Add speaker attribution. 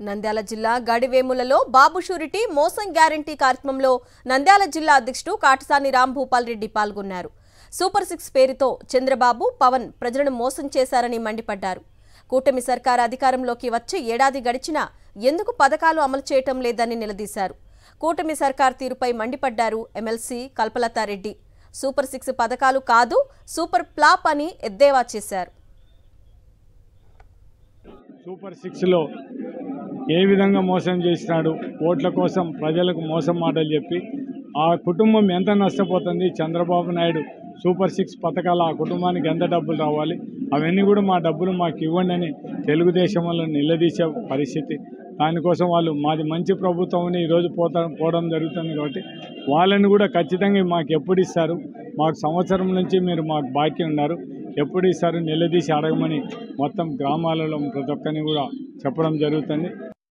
Speaker 1: నంద్యాల జిల్లా గడివేములలో బాబు షూరిటీ మోసం గ్యారంటీ కార్యక్రమంలో నంద్యాల జిల్లా అధ్యక్షుడు కాటసాని రాంభూపాల్ రెడ్డి పాల్గొన్నారు. సూపర్ 6 పేరుతో చంద్రబాబు, పవన్ ప్రజలను మోసం చేశారని మండిపడ్డారు. కూటమి సర్కార్ అధికారంలోకి వచ్చి ఏడాది గడిచినా ఎందుకు పథకాలు అమలు చేయటం లేదని నిలదీశారు. కూటమి సర్కార్ తీరుపై మండిపడ్డారు ఎమ్మెల్సీ కల్పలతారెడ్డి. సూపర్ 6 పథకాలు కాదు, సూపర్ ఫ్లాప్ అని ఎద్దేవా చేశారు.
Speaker 2: సూపర్ 6లో ఏ విధంగా మోసం చేసినాడు, ఓట్ల కోసం ప్రజలకు మోసం మాటలు చెప్పి ఆ కుటుంబం ఎంత నష్టపోతుంది, చంద్రబాబు నాయుడు సూపర్ 6 పథకాలు ఆ కుటుంబానికి ఎంత డబ్బులు రావాలి, అవన్నీ కూడా మా డబ్బులు మాకు ఇవ్వండి అని తెలుగుదేశం వల్ల నిలదీసే పరిస్థితి. దానికోసం వాళ్ళు మాది మంచి ప్రభుత్వం ఈరోజు పోవడం జరుగుతుంది కాబట్టి వాళ్ళని కూడా ఖచ్చితంగా మాకు ఎప్పుడు ఇస్తారు, మాకు సంవత్సరం నుంచి మీరు మాకు బాకీ ఉన్నారు, ఎప్పుడు ఇస్తారు నిలదీసి అడగమని మొత్తం గ్రామాలలో ప్రతి ఒక్కరిని కూడా చెప్పడం జరుగుతుంది.